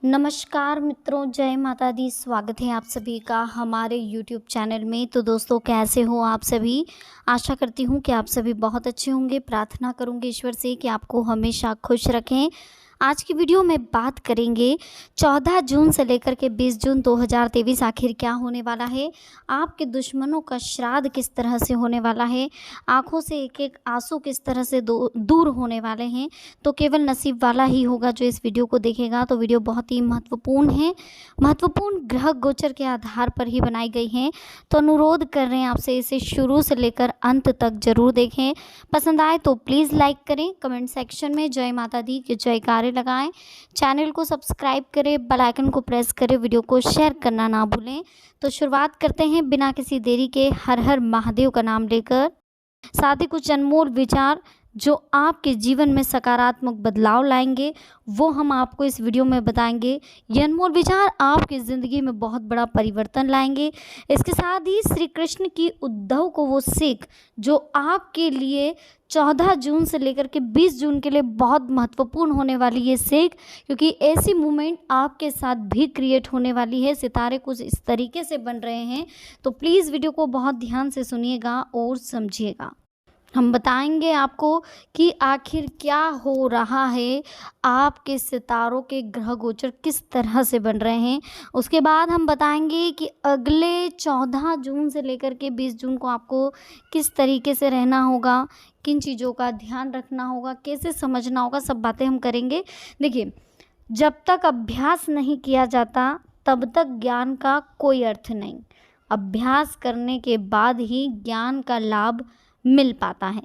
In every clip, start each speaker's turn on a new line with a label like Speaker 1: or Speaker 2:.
Speaker 1: नमस्कार मित्रों, जय माता दी। स्वागत है आप सभी का हमारे यूट्यूब चैनल में। तो दोस्तों, कैसे हो आप सभी? आशा करती हूँ कि आप सभी बहुत अच्छे होंगे। प्रार्थना करूँगी ईश्वर से कि आपको हमेशा खुश रखें। आज की वीडियो में बात करेंगे 14 जून से लेकर के 20 जून 2023 आखिर क्या होने वाला है। आपके दुश्मनों का श्राद्ध किस तरह से होने वाला है, आंखों से एक एक आंसू किस तरह से दूर होने वाले हैं। तो केवल नसीब वाला ही होगा जो इस वीडियो को देखेगा। तो वीडियो बहुत ही महत्वपूर्ण है, महत्वपूर्ण ग्रह गोचर के आधार पर ही बनाई गई है। तो अनुरोध कर रहे हैं आपसे इसे शुरू से लेकर अंत तक जरूर देखें। पसंद आए तो प्लीज़ लाइक करें, कमेंट सेक्शन में जय माता दी के जयकारे लगाएं, चैनल को सब्सक्राइब करें, बेल आइकन को प्रेस करें, वीडियो को शेयर करना ना भूलें। तो शुरुआत करते हैं बिना किसी देरी के हर हर महादेव का नाम लेकर। साथ ही कुछ अनमोल विचार जो आपके जीवन में सकारात्मक बदलाव लाएंगे वो हम आपको इस वीडियो में बताएंगे। ये अनमोल विचार आपकी ज़िंदगी में बहुत बड़ा परिवर्तन लाएंगे। इसके साथ ही श्री कृष्ण की उद्धव को वो सीख जो आपके लिए 14 जून से लेकर के 20 जून के लिए बहुत महत्वपूर्ण होने वाली ये सीख, क्योंकि ऐसी मूवमेंट आपके साथ भी क्रिएट होने वाली है। सितारे कुछ इस तरीके से बन रहे हैं, तो प्लीज़ वीडियो को बहुत ध्यान से सुनिएगा और समझिएगा। हम बताएंगे आपको कि आखिर क्या हो रहा है, आपके सितारों के ग्रह गोचर किस तरह से बन रहे हैं। उसके बाद हम बताएंगे कि अगले 14 जून से लेकर के 20 जून को आपको किस तरीके से रहना होगा, किन चीज़ों का ध्यान रखना होगा, कैसे समझना होगा, सब बातें हम करेंगे। देखिए, जब तक अभ्यास नहीं किया जाता तब तक ज्ञान का कोई अर्थ नहीं। अभ्यास करने के बाद ही ज्ञान का लाभ मिल पाता है।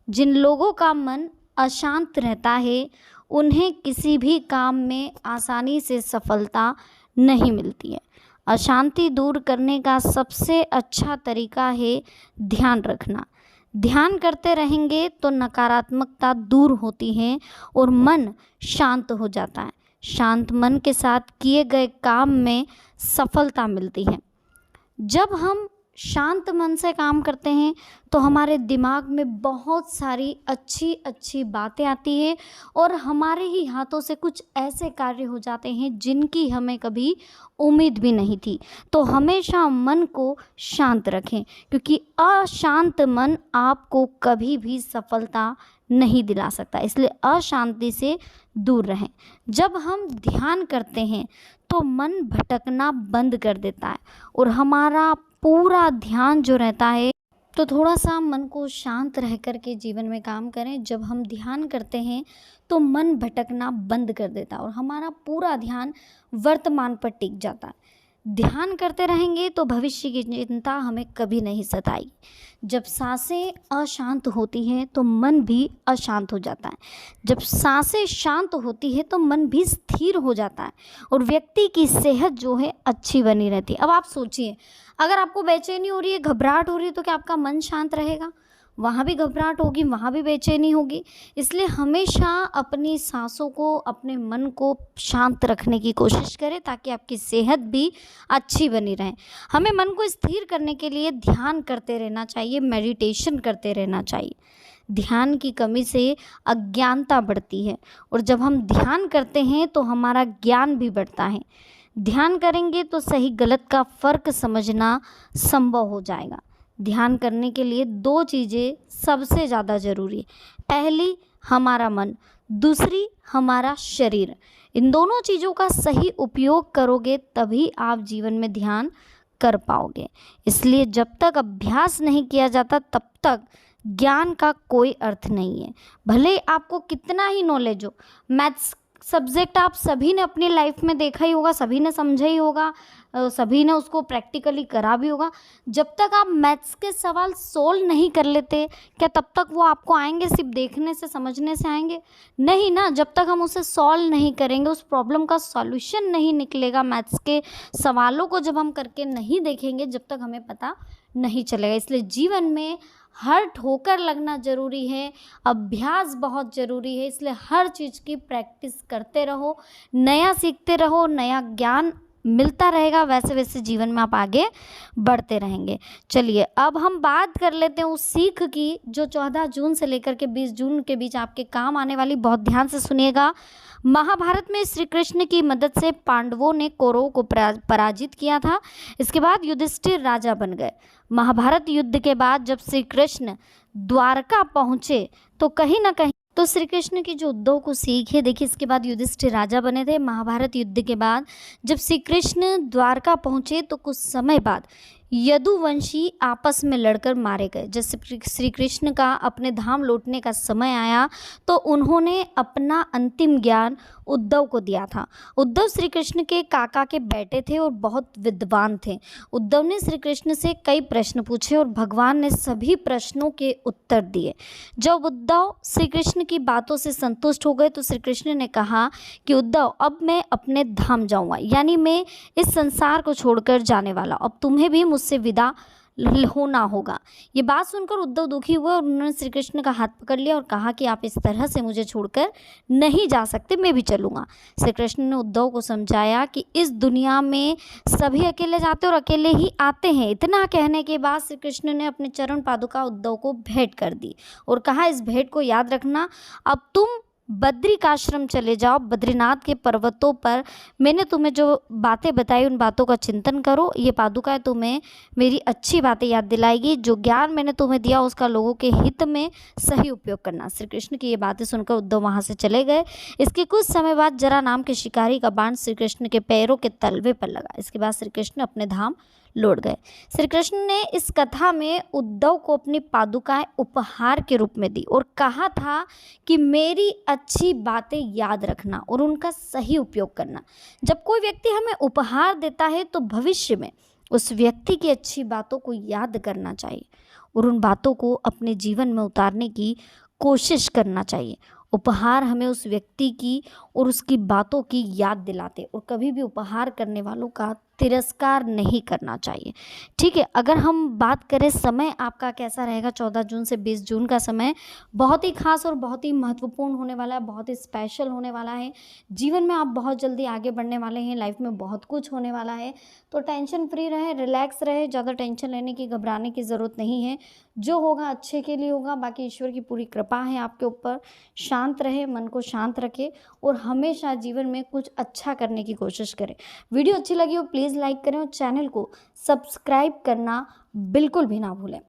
Speaker 1: जिन लोगों का मन अशांत रहता है उन्हें किसी भी काम में आसानी से सफलता नहीं मिलती है। अशांति दूर करने का सबसे अच्छा तरीका है ध्यान रखना। ध्यान करते रहेंगे तो नकारात्मकता दूर होती है और मन शांत हो जाता है। शांत मन के साथ किए गए काम में सफलता मिलती है। जब हम शांत मन से काम करते हैं तो हमारे दिमाग में बहुत सारी अच्छी अच्छी बातें आती है और हमारे ही हाथों से कुछ ऐसे कार्य हो जाते हैं जिनकी हमें कभी उम्मीद भी नहीं थी। तो हमेशा मन को शांत रखें, क्योंकि अशांत मन आपको कभी भी सफलता नहीं दिला सकता। इसलिए अशांति से दूर रहें। जब हम ध्यान करते हैं तो मन भटकना बंद कर देता है और हमारा पूरा ध्यान जो रहता है, तो थोड़ा सा मन को शांत रह कर के जीवन में काम करें। जब हम ध्यान करते हैं तो मन भटकना बंद कर देता है और हमारा पूरा ध्यान वर्तमान पर टिक जाता है। ध्यान करते रहेंगे तो भविष्य की चिंता हमें कभी नहीं सताएगी। जब सांसें अशांत होती हैं तो मन भी अशांत हो जाता है। जब सांसें शांत होती है तो मन भी स्थिर हो जाता है और व्यक्ति की सेहत जो है अच्छी बनी रहती है। अब आप सोचिए, अगर आपको बेचैनी हो रही है, घबराहट हो रही है, तो क्या आपका मन शांत रहेगा? वहाँ भी घबराहट होगी, वहाँ भी बेचैनी होगी। इसलिए हमेशा अपनी सांसों को, अपने मन को शांत रखने की कोशिश करें ताकि आपकी सेहत भी अच्छी बनी रहे। हमें मन को स्थिर करने के लिए ध्यान करते रहना चाहिए, मेडिटेशन करते रहना चाहिए। ध्यान की कमी से अज्ञानता बढ़ती है और जब हम ध्यान करते हैं तो हमारा ज्ञान भी बढ़ता है। ध्यान करेंगे तो सही गलत का फ़र्क समझना संभव हो जाएगा। ध्यान करने के लिए दो चीज़ें सबसे ज़्यादा ज़रूरी है। पहली हमारा मन, दूसरी हमारा शरीर। इन दोनों चीज़ों का सही उपयोग करोगे तभी आप जीवन में ध्यान कर पाओगे। इसलिए जब तक अभ्यास नहीं किया जाता तब तक ज्ञान का कोई अर्थ नहीं है। भले आपको कितना ही नॉलेज हो, मैथ्स सब्जेक्ट आप सभी ने अपनी लाइफ में देखा ही होगा, सभी ने समझा ही होगा, सभी ने उसको प्रैक्टिकली करा भी होगा। जब तक आप मैथ्स के सवाल सोल्व नहीं कर लेते, क्या तब तक वो आपको आएंगे? सिर्फ देखने से, समझने से आएंगे? नहीं ना। जब तक हम उसे सॉल्व नहीं करेंगे, उस प्रॉब्लम का सॉल्यूशन नहीं निकलेगा, मैथ्स के सवालों को जब हम करके नहीं देखेंगे, जब तक हमें पता नहीं चलेगा। इसलिए जीवन में हर ठोकर लगना ज़रूरी है, अभ्यास बहुत ज़रूरी है। इसलिए हर चीज़ की प्रैक्टिस करते रहो, नया सीखते रहो, नया ज्ञान मिलता रहेगा वैसे वैसे जीवन में आप आगे बढ़ते रहेंगे। चलिए अब हम बात कर लेते हैं उस सीख की जो 14 जून से लेकर के 20 जून के बीच आपके काम आने वाली। बहुत ध्यान से सुनिएगा। महाभारत में श्री कृष्ण की मदद से पांडवों ने कौरवों को पराजित किया था। इसके बाद युधिष्ठिर राजा बन गए। महाभारत युद्ध के बाद जब श्री कृष्ण द्वारका पहुँचे तो कहीं ना कहीं तो श्री कृष्ण की जो उद्धव को सीख है, देखिए इसके बाद युधिष्ठिर राजा बने थे। महाभारत युद्ध के बाद जब श्री कृष्ण द्वारका पहुँचे तो कुछ समय बाद यदुवंशी आपस में लड़कर मारे गए। जब श्री कृष्ण का अपने धाम लौटने का समय आया तो उन्होंने अपना अंतिम ज्ञान उद्धव को दिया था। उद्धव श्री कृष्ण के काका के बेटे थे और बहुत विद्वान थे। उद्धव ने श्री कृष्ण से कई प्रश्न पूछे और भगवान ने सभी प्रश्नों के उत्तर दिए। जब उद्धव श्री कृष्ण की बातों से संतुष्ट हो गए तो श्री कृष्ण ने कहा कि उद्धव अब मैं अपने धाम जाऊंगा, यानी मैं इस संसार को छोड़कर जाने वाला, अब तुम्हें भी मुझसे विदा होना होगा। ये बात सुनकर उद्धव दुखी हुए और उन्होंने श्री कृष्ण का हाथ पकड़ लिया और कहा कि आप इस तरह से मुझे छोड़कर नहीं जा सकते, मैं भी चलूँगा। श्री कृष्ण ने उद्धव को समझाया कि इस दुनिया में सभी अकेले जाते और अकेले ही आते हैं। इतना कहने के बाद श्री कृष्ण ने अपने चरण पादुका उद्धव को भेंट कर दी और कहा इस भेंट को याद रखना, अब तुम बद्रिकाश्रम चले जाओ, बद्रीनाथ के पर्वतों पर मैंने तुम्हें जो बातें बताई उन बातों का चिंतन करो। ये पादुकाएं तुम्हें मेरी अच्छी बातें याद दिलाएगी। जो ज्ञान मैंने तुम्हें दिया उसका लोगों के हित में सही उपयोग करना। श्री कृष्ण की ये बातें सुनकर उद्धव वहाँ से चले गए। इसके कुछ समय बाद जरा नाम के शिकारी का बाण श्री कृष्ण के पैरों के तलवे पर लगा। इसके बाद श्री कृष्ण अपने धाम लौट गए। श्री कृष्ण ने इस कथा में उद्धव को अपनी पादुकाएं उपहार के रूप में दी और कहा था कि मेरी अच्छी बातें याद रखना और उनका सही उपयोग करना। जब कोई व्यक्ति हमें उपहार देता है तो भविष्य में उस व्यक्ति की अच्छी बातों को याद करना चाहिए और उन बातों को अपने जीवन में उतारने की कोशिश करना चाहिए। उपहार हमें उस व्यक्ति की और उसकी बातों की याद दिलाते और कभी भी उपहार करने वालों का तिरस्कार नहीं करना चाहिए। ठीक है, अगर हम बात करें समय आपका कैसा रहेगा 14 जून से 20 जून का समय बहुत ही खास और बहुत ही महत्वपूर्ण होने वाला है, बहुत ही स्पेशल होने वाला है। जीवन में आप बहुत जल्दी आगे बढ़ने वाले हैं, लाइफ में बहुत कुछ होने वाला है। तो टेंशन फ्री रहे, रिलैक्स रहे, ज़्यादा टेंशन लेने की घबराने की ज़रूरत नहीं है। जो होगा अच्छे के लिए होगा। बाकी ईश्वर की पूरी कृपा है आपके ऊपर। शांत रहे, मन को शांत रखे और हमेशा जीवन में कुछ अच्छा करने की कोशिश करें। वीडियो अच्छी लगी हो प्लीज़ लाइक करें और चैनल को सब्सक्राइब करना बिल्कुल भी ना भूलें।